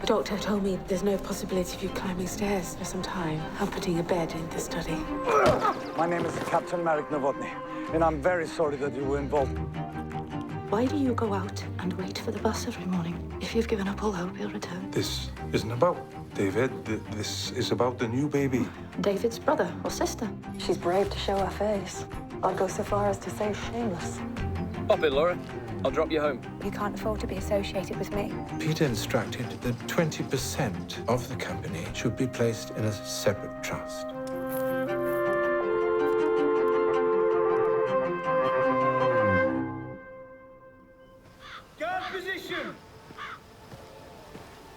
The doctor told me there's no possibility of you climbing stairs for some time. I'm putting a bed in the study. My name is Captain Marek Novotny, and I'm very sorry that you were involved. Why do you go out and wait for the bus every morning? If you've given up all hope, he'll return. This isn't about David. This is about the new baby. David's brother or sister. She's brave to show her face. I'd go so far as to say shameless. Pop in, Laura. I'll drop you home. You can't afford to be associated with me. Peter instructed that 20% of the company should be placed in a separate trust. Guard position.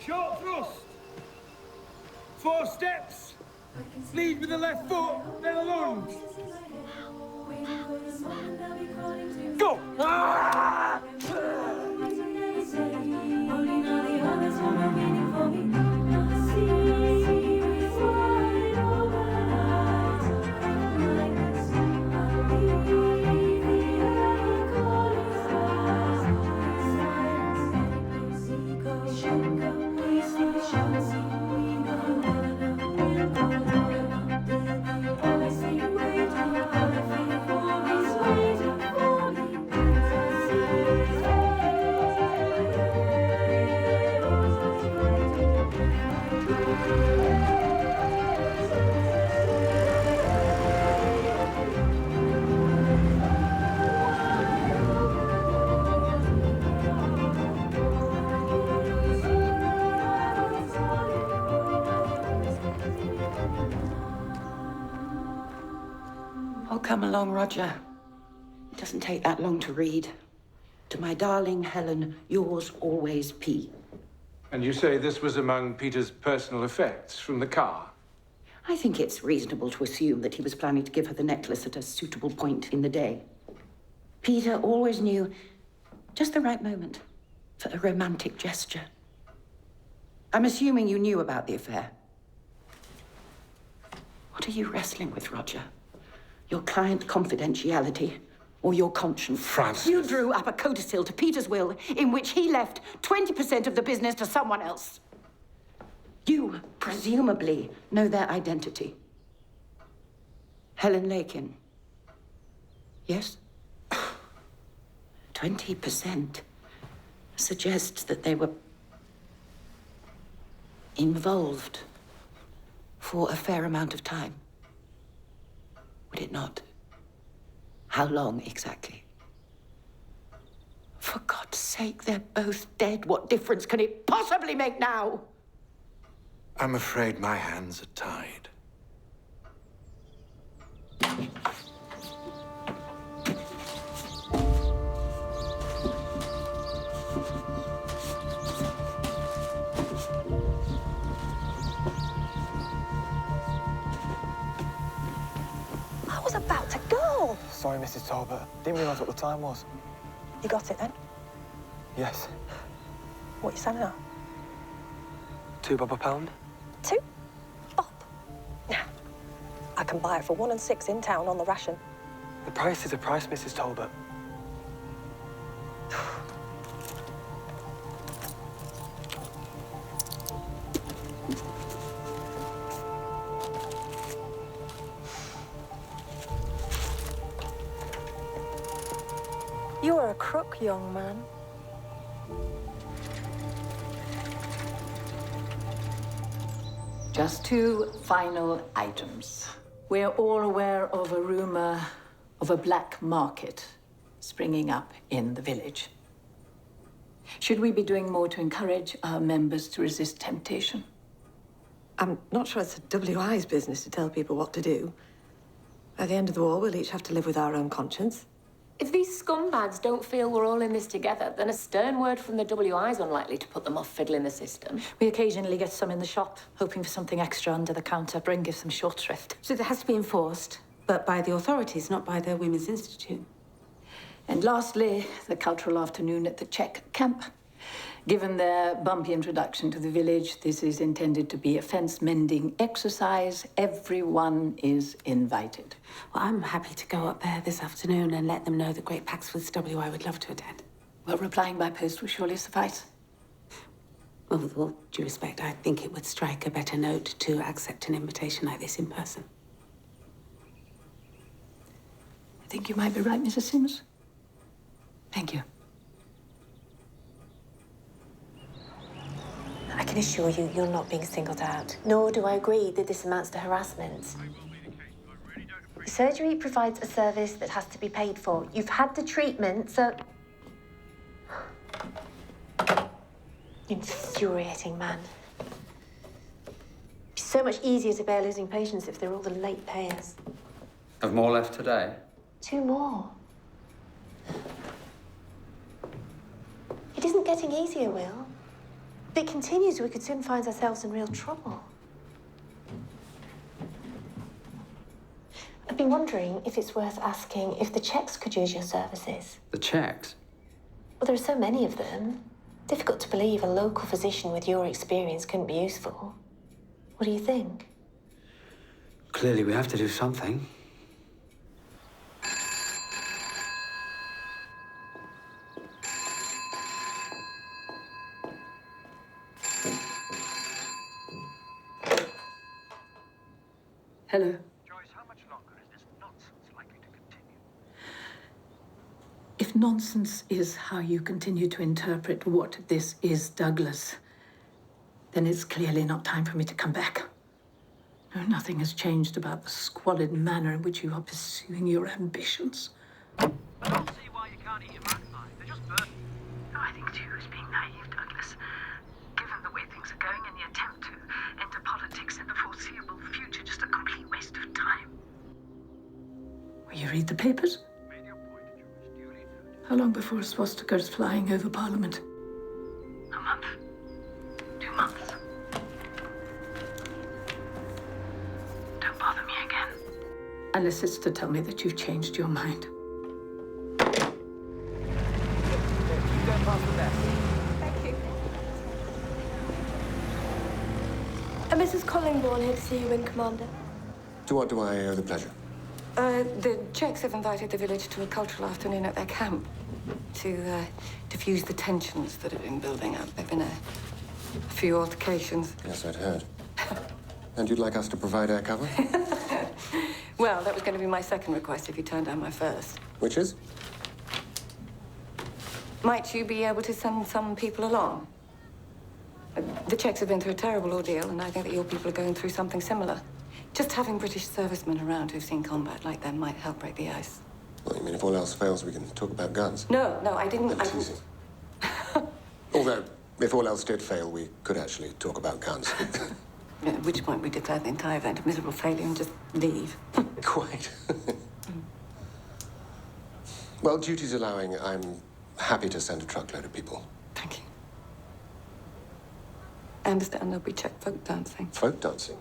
Short thrust. 4 steps. Lead with the left foot, then a lunge. Go! Ah! Oh, come along, Roger. It doesn't take that long to read. To my darling Helen, yours always, P. And you say this was among Peter's personal effects from the car? I think it's reasonable to assume that he was planning to give her the necklace at a suitable point in the day. Peter always knew just the right moment for a romantic gesture. I'm assuming you knew about the affair. What are you wrestling with, Roger? Your client confidentiality or your conscience? Francis. You drew up a codicil to Peter's will in which he left 20% of the business to someone else. You presumably know their identity. Helen Lakin. Yes? 20% suggests that they were involved for a fair amount of time. Would it not? How long exactly? For God's sake, they're both dead. What difference can it possibly make now? I'm afraid my hands are tied. I was about to go. Sorry, Mrs. Talbot. Didn't realise what the time was. You got it then? Yes. What are you selling at? £2 a pound? 2 bob. Now, I can buy it for 1 and 6 in town on the ration. The price is a price, Mrs. Talbot. You are a crook, young man. Just 2 final items. We're all aware of a rumor of a black market springing up in the village. Should we be doing more to encourage our members to resist temptation? I'm not sure it's the WI's business to tell people what to do. At the end of the war, we'll each have to live with our own conscience. If these scumbags don't feel we're all in this together, then a stern word from the WI is unlikely to put them off fiddling the system. We occasionally get some in the shop, hoping for something extra under the counter. Bring gives them short shrift. So it has to be enforced, but by the authorities, not by the Women's Institute. And lastly, the cultural afternoon at the Czech camp. Given their bumpy introduction to the village, this is intended to be a fence-mending exercise. Everyone is invited. Well, I'm happy to go up there this afternoon and let them know that Great Paxford's WI would love to attend. Well, replying by post will surely suffice. Well, with all due respect, I think it would strike a better note to accept an invitation like this in person. I think you might be right, Mrs. Sims. Thank you. I can assure you, you're not being singled out. Nor do I agree that this amounts to harassment. Surgery provides a service that has to be paid for. You've had the treatment, so... Infuriating man. It's so much easier to bear losing patients if they're all the late payers. Have more left today? 2 more. It isn't getting easier, Will. If it continues, we could soon find ourselves in real trouble. I've been wondering if it's worth asking if the Czechs could use your services. The Czechs? Well, there are so many of them. Difficult to believe a local physician with your experience couldn't be useful. What do you think? Clearly, we have to do something. Hello. Joyce, how much longer is this nonsense likely to continue? If nonsense is how you continue to interpret what this is, Douglas, then it's clearly not time for me to come back. No, nothing has changed about the squalid manner in which you are pursuing your ambitions. I don't see why you can't eat your magpie. They're just birds. I think too is being naive, Douglas. Given the way things are going, and the attempt to enter politics in the foreseeable future, just a complete waste of time. Will you read the papers? How long before swastikas flying over Parliament? A month. 2 months. Don't bother me again. Unless it's to tell me that you've changed your mind. Thank you. Mrs. Collingbourne here to see you in, Commander. To what do I owe the pleasure? The Czechs have invited the village to a cultural afternoon at their camp to diffuse the tensions that have been building up. There have been a few altercations. Yes, I'd heard. And you'd like us to provide air cover? Well, that was going to be my second request if you turned down my first. Which is? Might you be able to send some people along? The Czechs have been through a terrible ordeal, and I think that your people are going through something similar. Just having British servicemen around who've seen combat like them might help break the ice. Well, you mean if all else fails, we can talk about guns? No, I didn't. I'm teasing. Although, if all else did fail, we could actually talk about guns. At which point we declare the entire event a miserable failure and just leave. Quite. Well, duties allowing, I'm happy to send a truckload of people. Thank you. I understand there'll be Czech folk dancing. Folk dancing?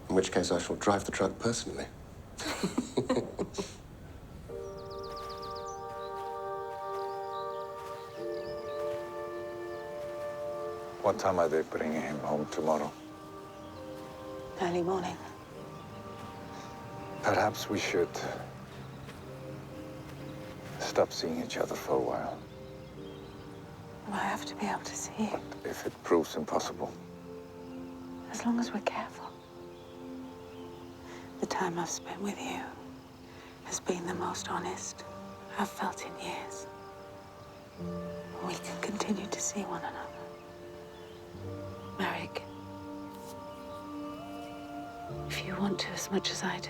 In which case I shall drive the truck personally. What time are they bringing him home tomorrow? Early morning. Perhaps we should stop seeing each other for a while. I have to be able to see you. But if it proves impossible? As long as we're careful. The time I've spent with you has been the most honest I've felt in years. We can continue to see one another. Merrick, if you want to as much as I do.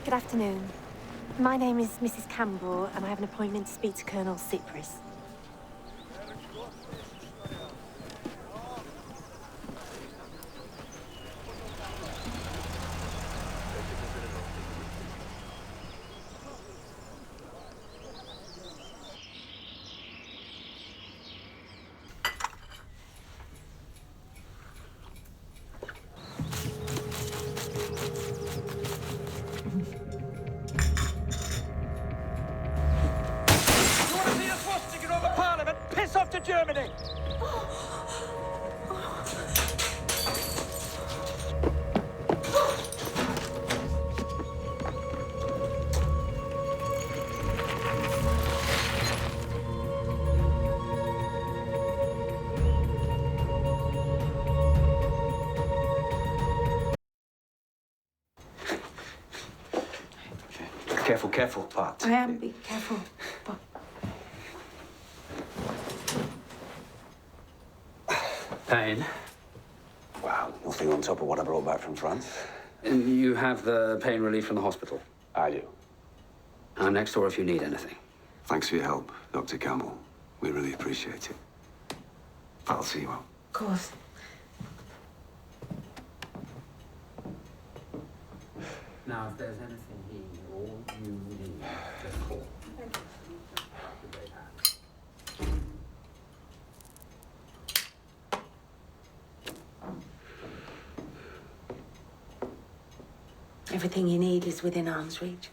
Good afternoon. My name is Mrs. Campbell, and I have an appointment to speak to Colonel Cyprus. Careful, careful, Pat. I am. Be careful. But... Pain. Wow, nothing on top of what I brought back from France. And you have the pain relief from the hospital? I do. I'm next door if you need anything. Thanks for your help, Dr. Campbell. We really appreciate it. I'll see you out. Of course. Now, if there's anything he or you need, just call. Everything you need is within arm's reach.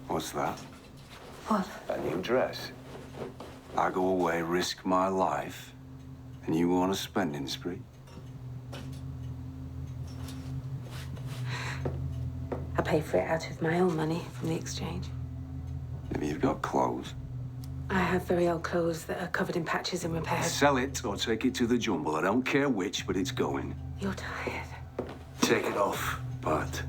What's that? What? A new dress. I go away, risk my life, and you go on a spending spree? I pay for it out of my own money from the exchange. Maybe you've got clothes. I have very old clothes that are covered in patches and repairs. Sell it or take it to the jumble. I don't care which, but it's going. You're tired. Take it off, but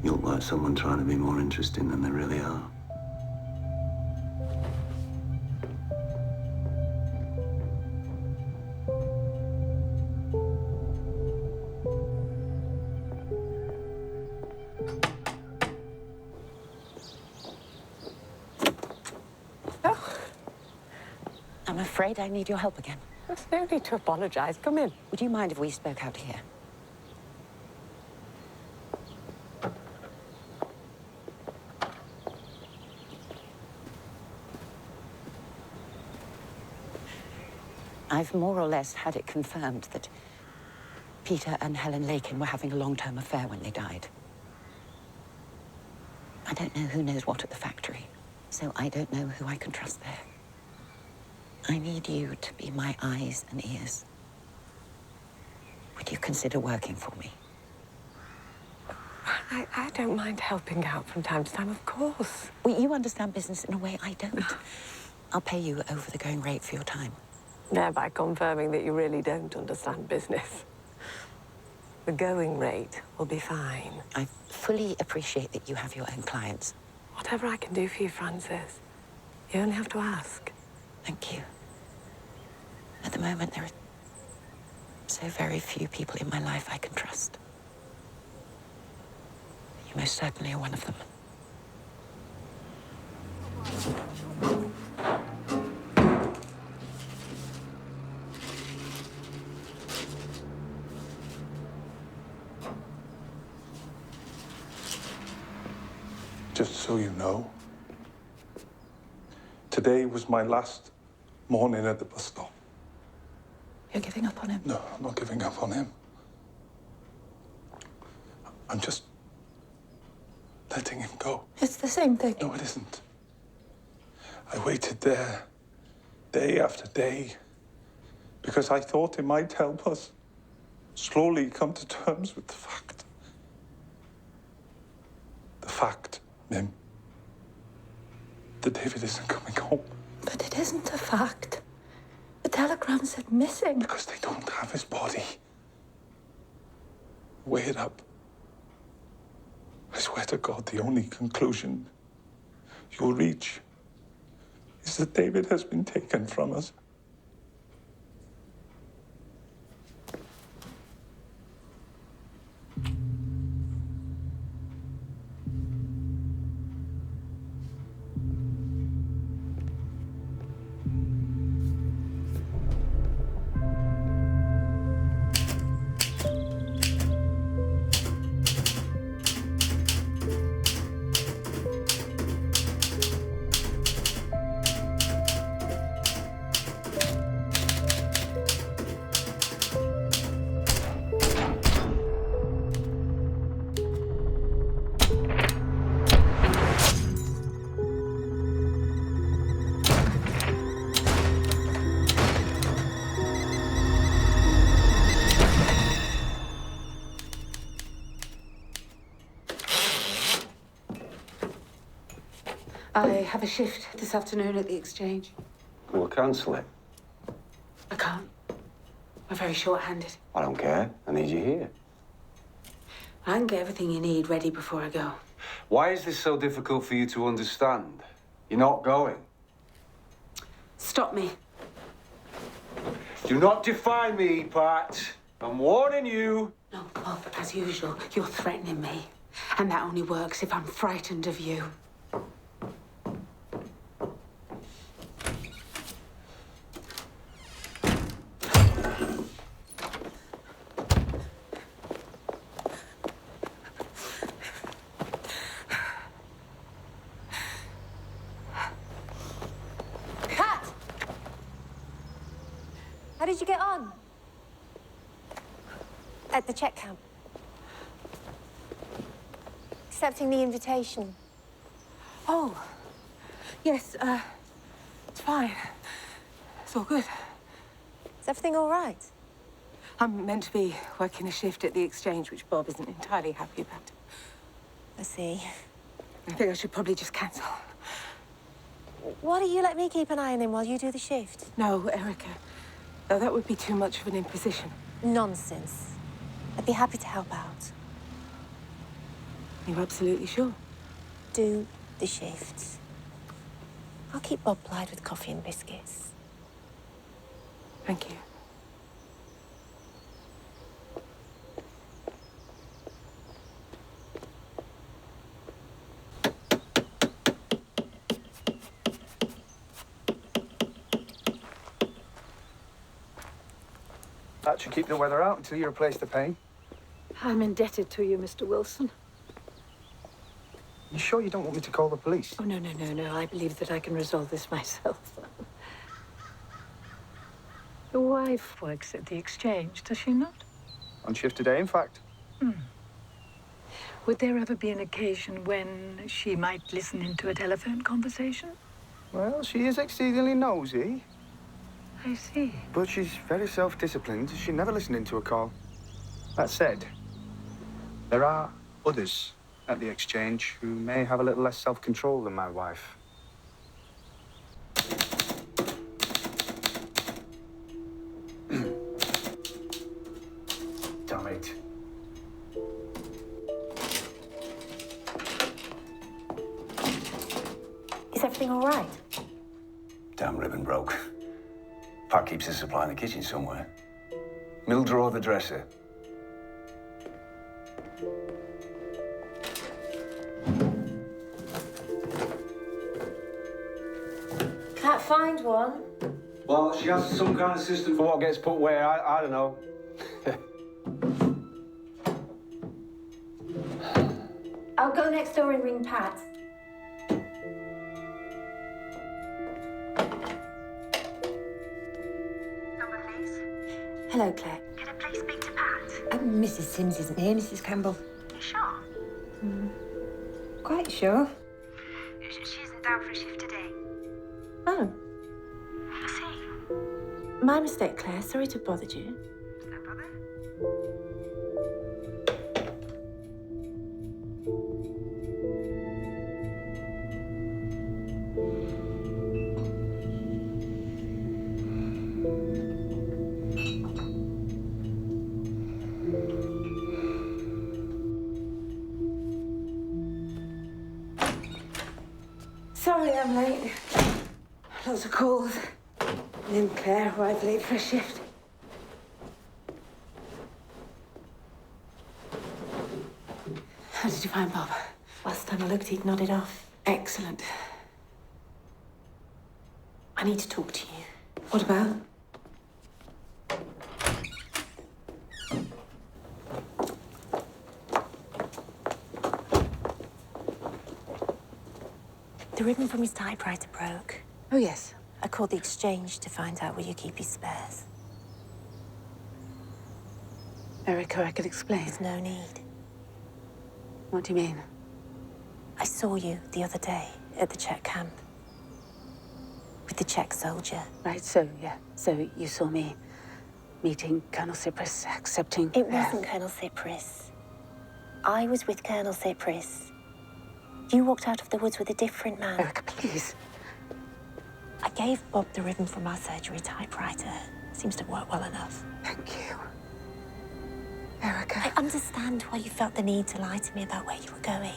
you look like someone trying to be more interesting than they really are. I'm afraid I need your help again. There's no need to apologize. Come in. Would you mind if we spoke out here? I've more or less had it confirmed that Peter and Helen Lakin were having a long-term affair when they died. I don't know who knows what at the factory, so I don't know who I can trust there. I need you to be my eyes and ears. Would you consider working for me? I don't mind helping out from time to time, of course. Well, you understand business in a way I don't. I'll pay you over the going rate for your time. Thereby confirming that you really don't understand business. The going rate will be fine. I fully appreciate that you have your own clients. Whatever I can do for you, Francis, you only have to ask. Thank you. At the moment, there are so very few people in my life I can trust. You most certainly are one of them. Just so you know, today was my last morning at the bus stop. You're giving up on him? No, I'm not giving up on him. I'm just letting him go. It's the same thing. No, it isn't. I waited there day after day because I thought it might help us slowly come to terms with the fact. The fact, Mim, that David isn't coming home. But it isn't a fact. The telegram said missing. Because they don't have his body. Weigh it up. I swear to God, the only conclusion you'll reach is that David has been taken from us. I have a shift this afternoon at the exchange. We'll cancel it. I can't. We're very short-handed. I don't care. I need you here. I can get everything you need ready before I go. Why is this so difficult for you to understand? You're not going. Stop me. Do not defy me, Pat. I'm warning you. No, Bob, as usual, you're threatening me. And that only works if I'm frightened of you. How did you get on? At the check camp? Accepting the invitation. Oh, yes, it's fine. It's all good. Is everything all right? I'm meant to be working a shift at the exchange, which Bob isn't entirely happy about. I see. I think I should probably just cancel. Why don't you let me keep an eye on him while you do the shift? No, Erica. No, that would be too much of an imposition. Nonsense. I'd be happy to help out. You're absolutely sure? Do the shift. I'll keep Bob plied with coffee and biscuits. Thank you. That should keep the weather out until you replace the paint. I'm indebted to you, Mr. Wilson. You sure you don't want me to call the police? Oh, no. I believe that I can resolve this myself. Your wife works at the exchange, does she not? On shift today, in fact. Would there ever be an occasion when she might listen into a telephone conversation? Well, she is exceedingly nosy. I see. But she's very self-disciplined. She never listened into a call. That said, there are others at the exchange who may have a little less self-control than my wife. Damn it. Is everything all right? Damn ribbon broke. Pat keeps a supply in the kitchen somewhere. Middle drawer of the dresser. Can't find one. Well, she has some kind of system for what gets put where. I don't know. I'll go next door and ring Pat. Hello, Claire. Can I please speak to Pat? Mrs. Sims isn't here, Mrs. Campbell. You sure? Quite sure. She isn't down for a shift today. Oh, I see. my mistake, Claire. Sorry to have bothered you. No bother. Sorry I'm late. Lots of calls. And then Claire arrived late for a shift. How did you find Bob? Last time I looked, he'd nodded off. Excellent. I need to talk to you. What about? The ribbon from his typewriter broke. Oh, yes. I called the exchange to find out where you keep his spares. Erica, I could explain. There's no need. What do you mean? I saw you the other day at the Czech camp. With the Czech soldier. Right, so you saw me meeting Colonel Cyprus, accepting... It wasn't Colonel Cyprus. I was with Colonel Cyprus. You walked out of the woods with a different man. Erica, please. I gave Bob the ribbon from our surgery typewriter. Seems to work well enough. Thank you. Erica. I understand why you felt the need to lie to me about where you were going.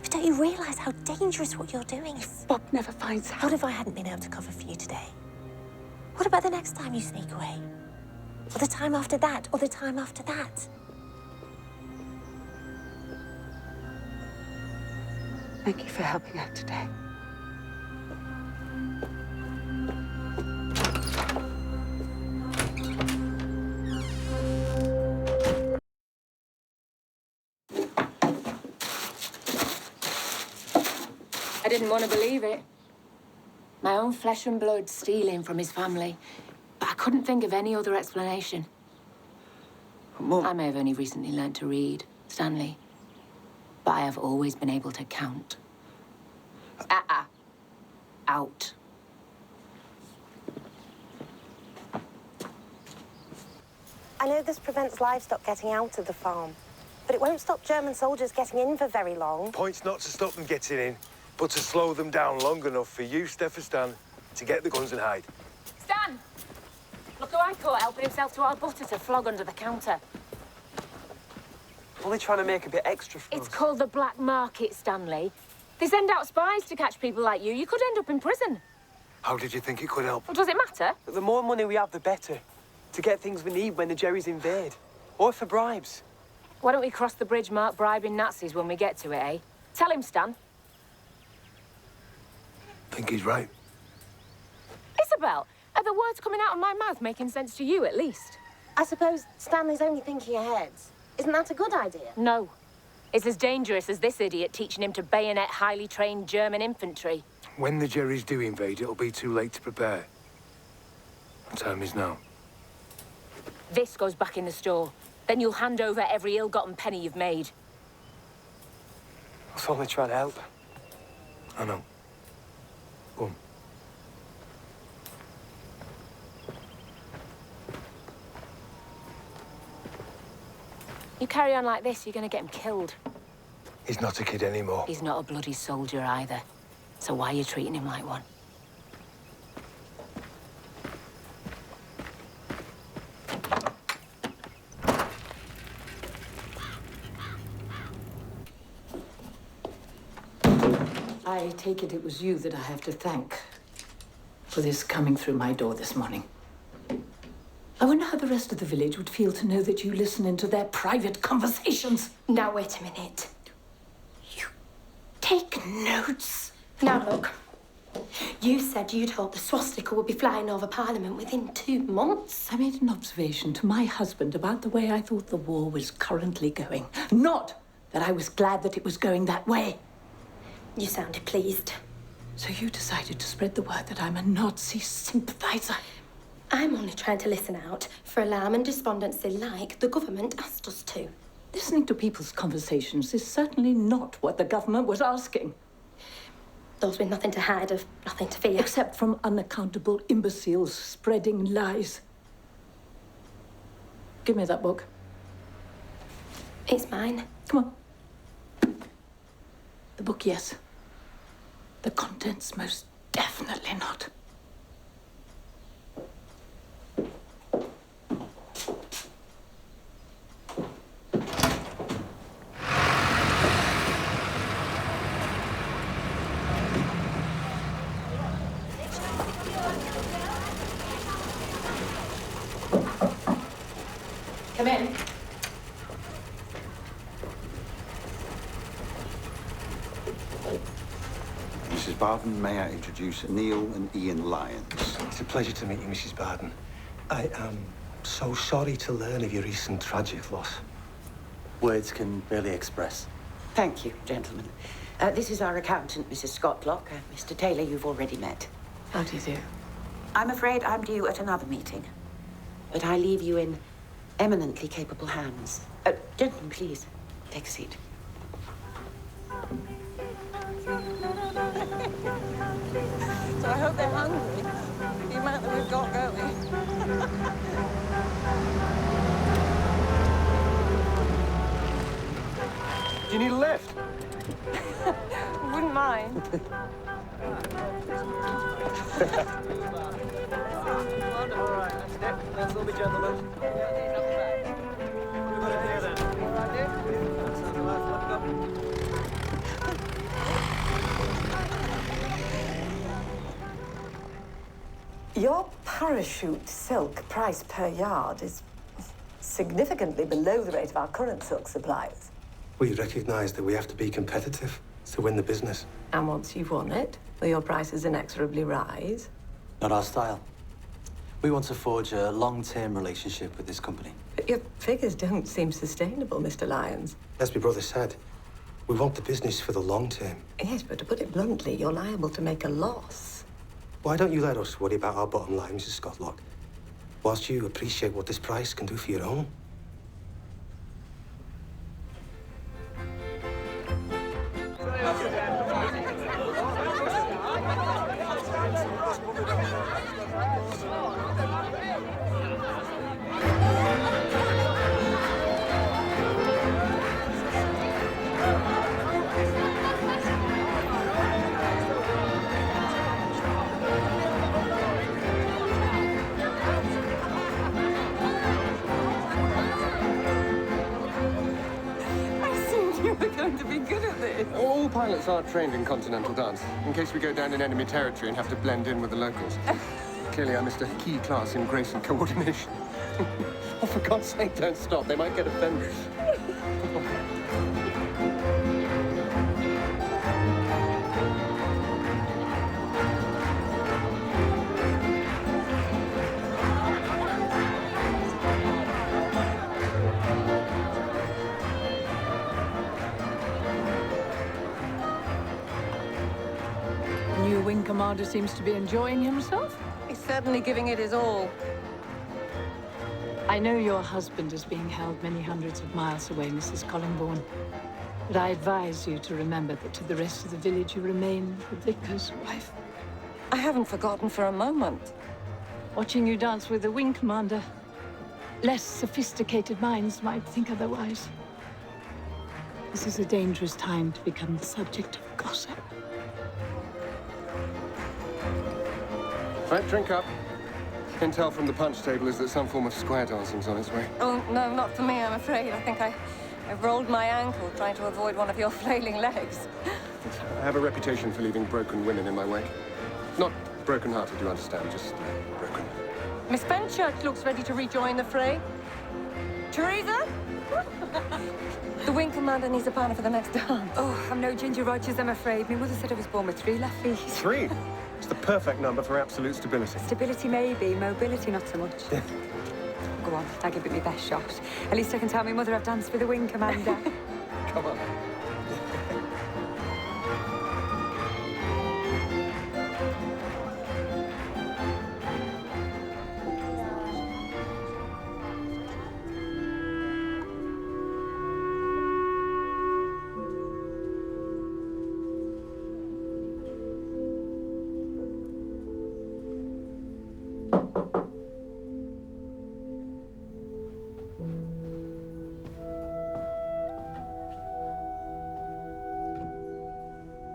But don't you realise how dangerous what you're doing is? Bob never finds out. What if I hadn't been able to cover for you today? What about the next time you sneak away? Or the time after that? Or the time after that? Thank you for helping out today. I didn't want to believe it. My own flesh and blood stealing from his family. But I couldn't think of any other explanation. Mum. I may have only recently learned to read, Stanley. But I have always been able to count. Out. I know this prevents livestock getting out of the farm, but it won't stop German soldiers getting in for very long. Point's not to stop them getting in, but to slow them down long enough for you, Stephan, to get the guns and hide. Stan! Look who I caught helping himself to our butter to flog under the counter. Only trying to make a bit extra for It's us. called the black market, Stanley. They send out spies to catch people like you. You could end up in prison. How did you think it could help? Well, does it matter? But the more money we have, the better. To get things we need when the Jerrys invade. Or for bribes. Why don't we cross the bridge marked bribing Nazis when we get to it, eh? Tell him, Stan. I think he's right. Isabel, are the words coming out of my mouth making sense to you, at least? I suppose Stanley's only thinking ahead. Isn't that a good idea? No. It's as dangerous as this idiot teaching him to bayonet highly trained German infantry. When the Jerrys do invade, it'll be too late to prepare. The time is now. This goes back in the store. Then you'll hand over every ill-gotten penny you've made. I was only trying to help. I know. Go on. You carry on like this, you're gonna get him killed. He's not a kid anymore. He's not a bloody soldier either. So why are you treating him like one? I take it was you that I have to thank for this coming through my door this morning. I wonder how the rest of the village would feel to know that you listen into their private conversations. Now, wait a minute. Take notes. Now, look. You said you'd hoped the swastika would be flying over Parliament within 2 months. I made an observation to my husband about the way I thought the war was currently going. Not that I was glad that it was going that way. You sounded pleased. So you decided to spread the word that I'm a Nazi sympathizer. I'm only trying to listen out for alarm and despondency like the government asked us to. Listening to people's conversations is certainly not what the government was asking. Those with nothing to hide have nothing to fear. Except from unaccountable imbeciles spreading lies. Give me that book. It's mine. Come on. The book, yes. The contents, most definitely not. Come in. Mrs. Barton, may I introduce Neil and Ian Lyons? It's a pleasure to meet you, Mrs. Barton. I am so sorry to learn of your recent tragic loss. Words can barely express. Thank you, gentlemen. This is our accountant, Mrs. Scottlock. Mr. Taylor, you've already met. How do you do? I'm afraid I'm due at another meeting. But I leave you in eminently capable hands. Gentlemen, please, take a seat. So I hope they're hungry. The amount that we've got going. Do you need a lift? Wouldn't mind. All right, that's it. Let's all be gentlemen. Everybody hear Your parachute silk price per yard is significantly below the rate of our current silk suppliers. We recognise that we have to be competitive to win the business. And once you've won it, will your prices inexorably rise? Not our style. We want to forge a long-term relationship with this company. But your figures don't seem sustainable, Mr. Lyons. As my brother said, we want the business for the long term. Yes, but to put it bluntly, you're liable to make a loss. Why don't you let us worry about our bottom line, Mrs. Scotlock, whilst you appreciate what this price can do for your own? To be good at this. All pilots are trained in continental dance, in case we go down in enemy territory and have to blend in with the locals. Clearly, I missed a key class in grace and coordination. Oh, for God's sake, don't stop. They might get offended. New wing commander seems to be enjoying himself. He's certainly giving it his all. I know your husband is being held many hundreds of miles away, Mrs. Collingbourne. But I advise you to remember that to the rest of the village you remain the vicar's wife. I haven't forgotten for a moment. Watching you dance with the wing commander, less sophisticated minds might think otherwise. This is a dangerous time to become the subject of gossip. Right, drink up. Intel from the punch table is that some form of square dancing's on its way. Oh, no, not for me, I'm afraid. I think I rolled my ankle trying to avoid one of your flailing legs. I have a reputation for leaving broken women in my wake. Not broken-hearted, you understand, just broken. Miss Fenchurch looks ready to rejoin the fray. Teresa? The wing commander needs a partner for the next dance. Oh, I'm no Ginger Rogers, I'm afraid. My mother said I was born with 3 left feet. 3? It's the perfect number for absolute stability. Stability maybe, mobility not so much. Go on, I'll give it my best shot. At least I can tell my mother I've danced with the wing commander. Come on.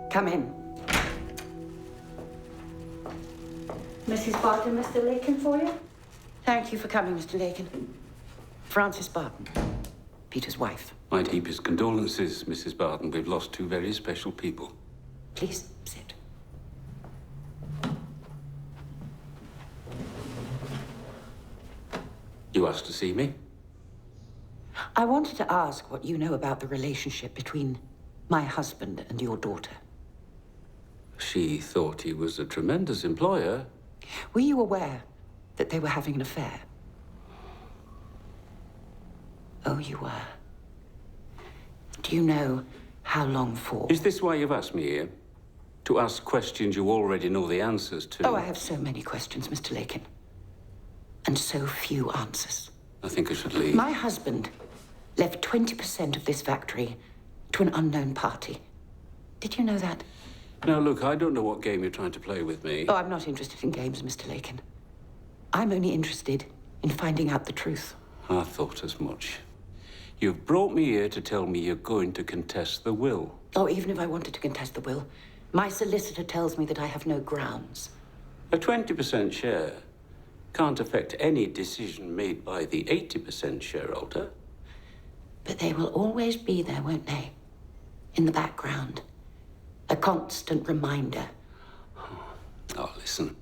Come in. Mrs. Barton, Mr. Lakin for you? Thank you for coming, Mr. Lakin. Frances Barton, Peter's wife. My deepest condolences, Mrs. Barton. We've lost 2 very special people. Please sit. You asked to see me? I wanted to ask what you know about the relationship between my husband and your daughter. She thought he was a tremendous employer. Were you aware that they were having an affair? Oh, you were. Do you know how long for? Is this why you've asked me here? To ask questions you already know the answers to? Oh, I have so many questions, Mr. Lakin. And so few answers. I think I should leave. My husband left 20% of this factory to an unknown party. Did you know that? Now, look, I don't know what game you're trying to play with me. Oh, I'm not interested in games, Mr. Lakin. I'm only interested in finding out the truth. I thought as much. You've brought me here to tell me you're going to contest the will. Oh, even if I wanted to contest the will, my solicitor tells me that I have no grounds. A 20% share can't affect any decision made by the 80% shareholder. But they will always be there, won't they? in the background. A constant reminder. Oh, listen.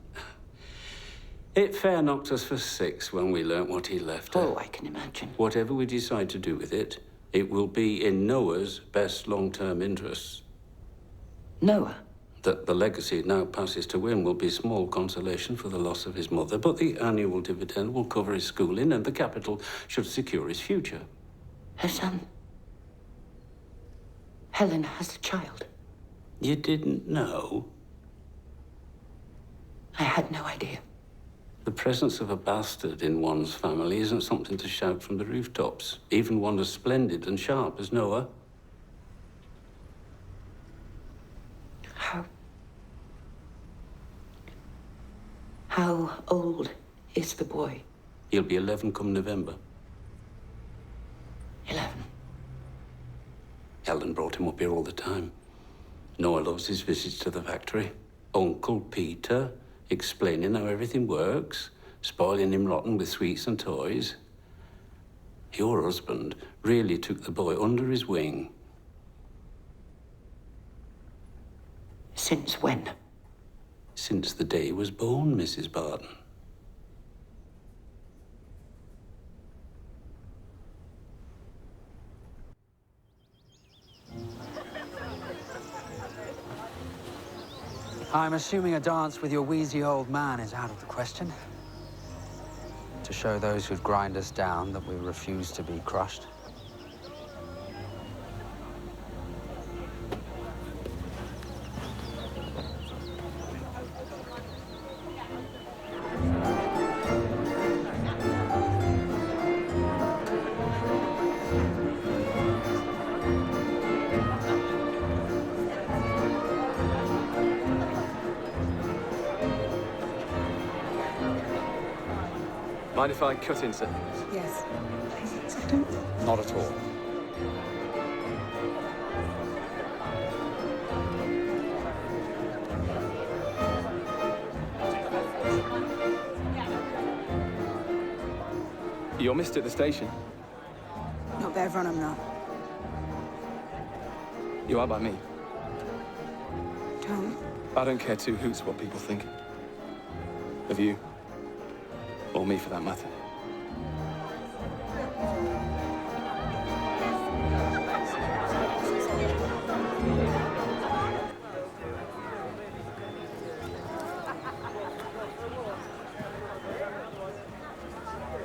It fair knocked us for 6 when we learnt what he left her. Oh, I can imagine. Whatever we decide to do with it, it will be in Noah's best long-term interests. Noah? That the legacy it now passes to him will be small consolation for the loss of his mother, but the annual dividend will cover his schooling and the capital should secure his future. Her son? Helen has a child. You didn't know? I had no idea. The presence of a bastard in one's family isn't something to shout from the rooftops, even one as splendid and sharp as Noah. How old is the boy? He'll be 11 come November. 11. Helen brought him up here all the time. Noah loves his visits to the factory. Uncle Peter explaining how everything works, spoiling him rotten with sweets and toys. Your husband really took the boy under his wing. Since when? Since the day he was born, Mrs. Barton. I'm assuming a dance with your wheezy old man is out of the question. To show those who'd grind us down that we refuse to be crushed. Mind if I cut in, sir? Yes. Not at all. You're missed at the station. Not better on him now. You are by me. Don't. I don't care two hoots what people think. Of you. Or me, for that matter.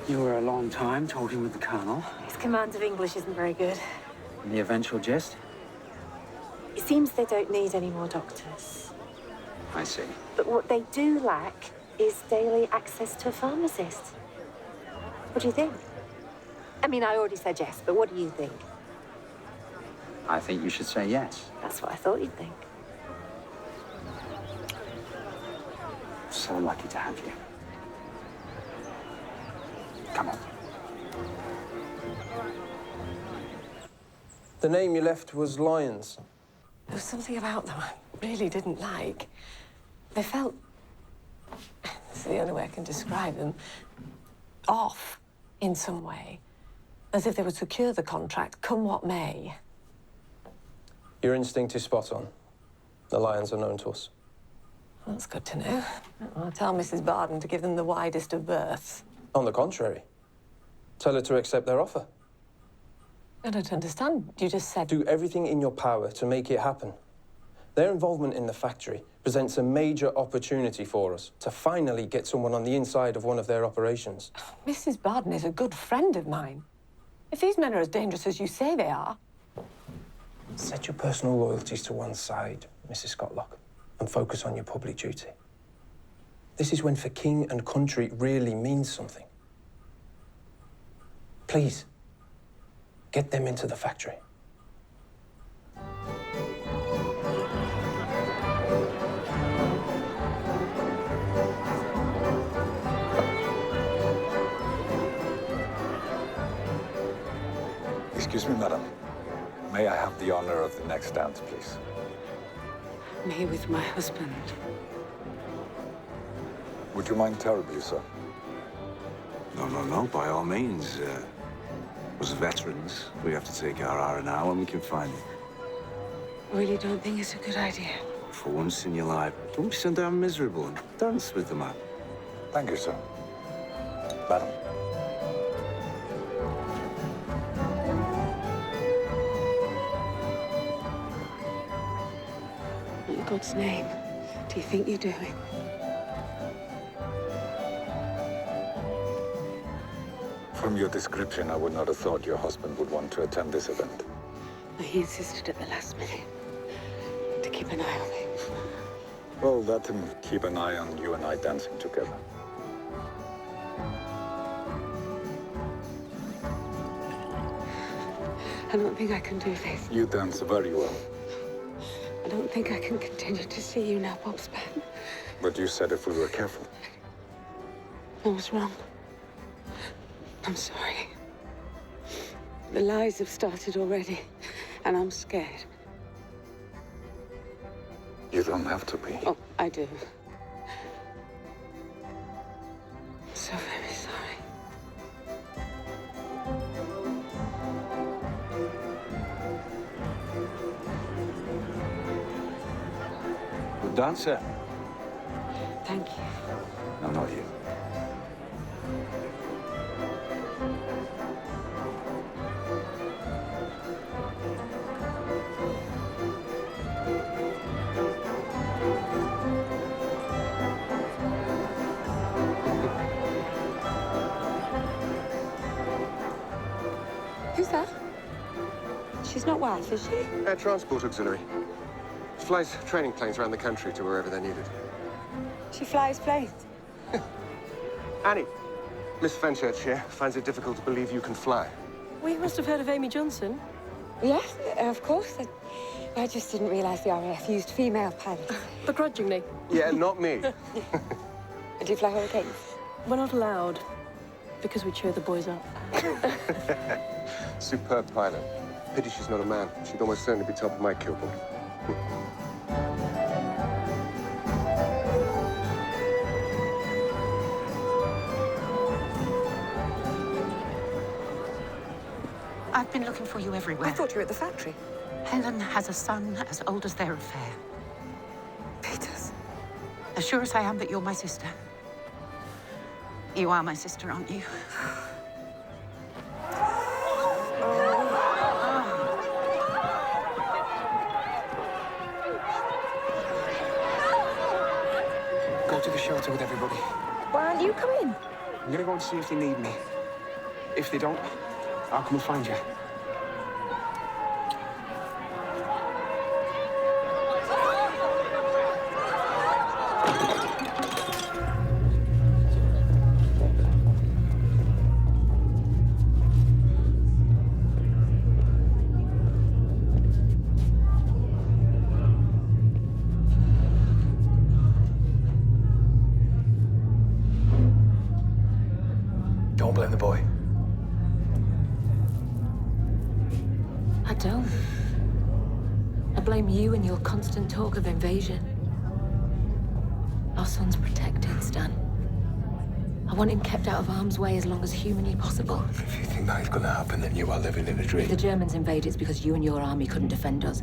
You were a long time talking with the Colonel. His command of English isn't very good. And the eventual gist? It seems they don't need any more doctors. I see. But what they do lack is daily access to a pharmacist. What do you think? I mean, I already said yes, but what do you think? I think you should say yes. That's what I thought you'd think. So lucky to have you. Come on. The name you left was Lyons. There was something about them I really didn't like. They felt, it's the only way I can describe them, off in some way. As if they would secure the contract, come what may. Your instinct is spot on. The Lyons are known to us. That's good to know. I'll tell Mrs. Barton to give them the widest of berths. On the contrary. Tell her to accept their offer. I don't understand. You just said... Do everything in your power to make it happen. Their involvement in the factory presents a major opportunity for us to finally get someone on the inside of one of their operations. Mrs. Barton is a good friend of mine. If these men are as dangerous as you say they are... Set your personal loyalties to one side, Mrs. Scotlock, and focus on your public duty. This is when for king and country really means something. Please, get them into the factory. Excuse me, madam. May I have the honor of the next dance, please? Me with my husband. Would you mind terribly, sir? No, by all means. As veterans, we have to take our R&R when we can find it. I really don't think it's a good idea. For once in your life, don't be so damn miserable and dance with the man. Thank you, sir. Madam. What in God's name do you think you're doing? From your description, I would not have thought your husband would want to attend this event. He insisted at the last minute to keep an eye on me. Well, let him keep an eye on you and I dancing together. I don't think I can do this. You dance very well. I don't think I can continue to see you now, Bobspan. But you said if we were careful. I was wrong. I'm sorry. The lies have started already, and I'm scared. You don't have to be. Oh, I do. I'm so very sorry. Good dancer. Thank you. No, not you. Who's that? She's not wife, is she? Air Transport Auxiliary. Flies training planes around the country to wherever they're needed. She flies planes. Annie, Miss Fenchurch here finds it difficult to believe you can fly. Well, you must have heard of Amy Johnson. Yes, of course. I just didn't realise the RAF used female pilots. Begrudgingly. Yeah, not me. Do you fly hurricanes? We're not allowed, because we cheer the boys up. Superb pilot. Pity she's not a man. She'd almost certainly be top of my kill board. I've been looking for you everywhere. I thought you were at the factory. Helen has a son as old as their affair. Peters. As sure as I am that you're my sister. You are my sister, aren't you? Go to the shelter with everybody. Why aren't you coming? I'm gonna go and see if they need me. If they don't, I'll come and find you. Don't blame the boy. I don't. I blame you and your constant talk of invasion. Our son's protected, Stan. I want him kept out of harm's way as long as humanly possible. If you think that is gonna happen, then you are living in a dream. If the Germans invade, it's because you and your army couldn't defend us.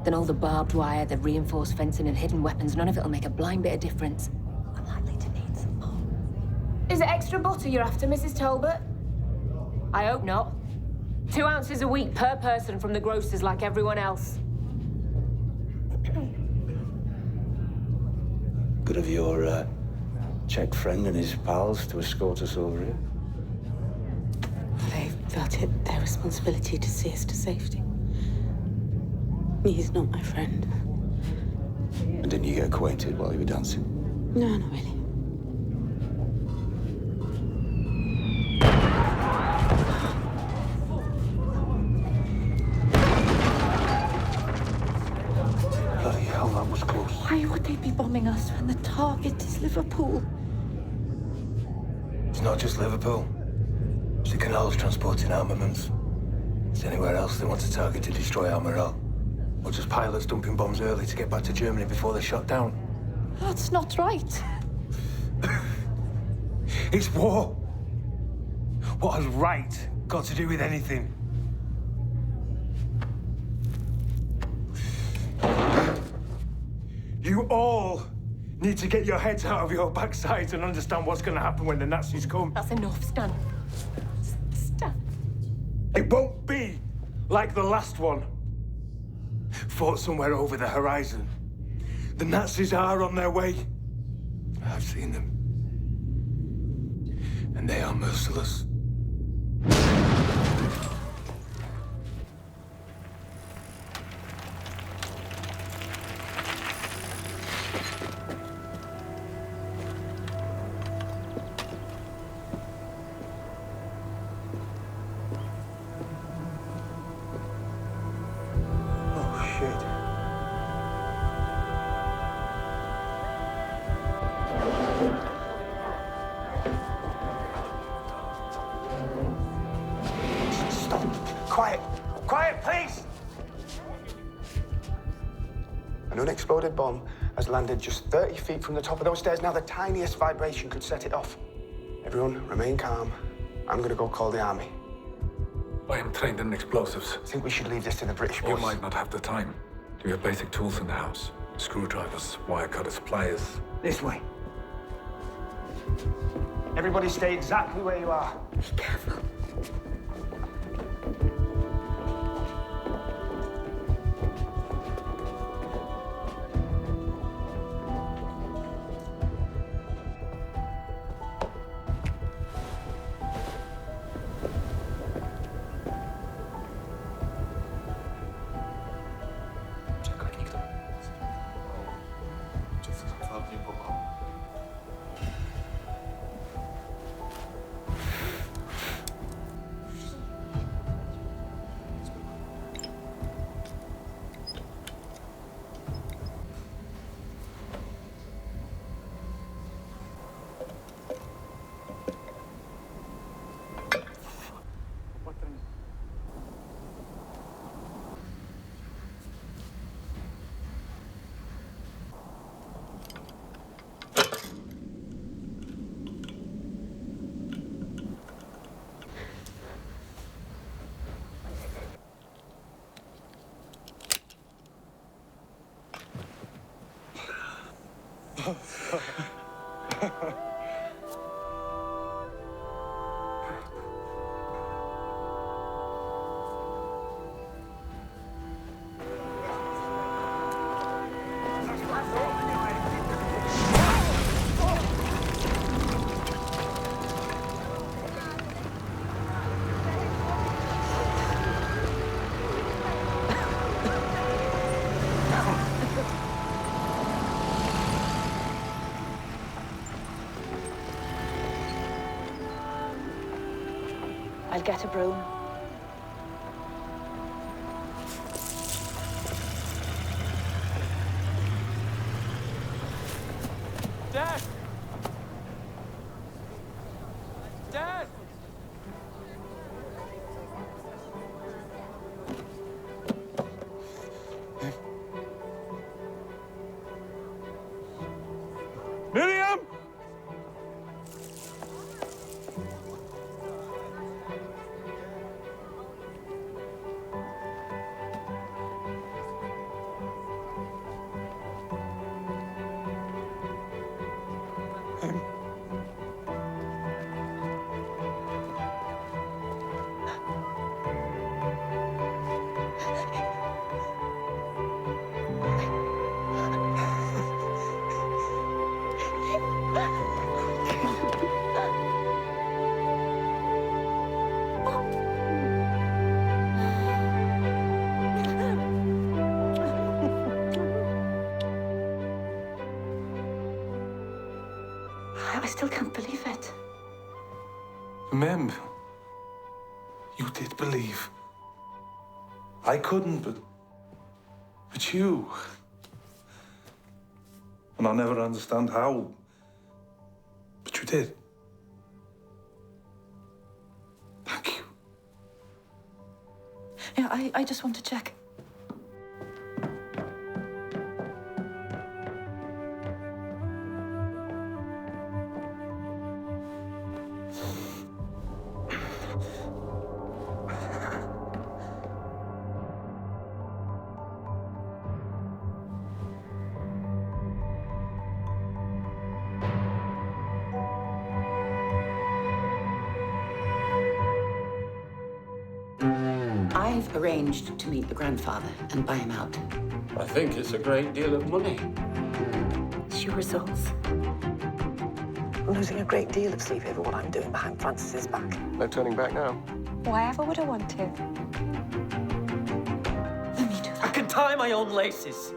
Then all the barbed wire, the reinforced fencing and hidden weapons, none of it'll make a blind bit of difference. I'm likely to need some more. Is it extra butter you're after, Mrs. Talbot? I hope not. 2 ounces a week per person from the grocers like everyone else. Good of your Czech friend and his pals to escort us over here. They felt it their responsibility to see us to safety. He's not my friend. And didn't you get acquainted while you were dancing? No, not really. Bloody hell, that was close. Why would they be bombing us when the target is Liverpool? It's not just Liverpool. It's the canals transporting armaments. It's anywhere else they want to target to destroy our morale. Or just pilots dumping bombs early to get back to Germany before they're shot down. That's not right. It's war. What has right got to do with anything? You all need to get your heads out of your backsides and understand what's going to happen when the Nazis come. That's enough, Stan. Stan. It won't be like the last one. Fought somewhere over the horizon. The Nazis are on their way. I've seen them. And they are merciless. Quiet! Quiet, please! An unexploded bomb has landed just 30 feet from the top of those stairs. Now the tiniest vibration could set it off. Everyone, remain calm. I'm gonna go call the army. I am trained in explosives. I think we should leave this to the British boys. You might not have the time. Do you have basic tools in the house? Screwdrivers, wire cutters, pliers. This way. Everybody stay exactly where you are. Be careful. I'll get a broom. Dad! Dad! Miriam! I still can't believe it. Remember, you did believe. I couldn't, but you. And I'll never understand how, but you did. Thank you. Yeah, I just want to check. I've arranged to meet the grandfather and buy him out. I think it's a great deal of money. It's your results. I'm losing a great deal of sleep over what I'm doing behind Francis's back. No turning back now. Why ever would I want to? I can tie my own laces.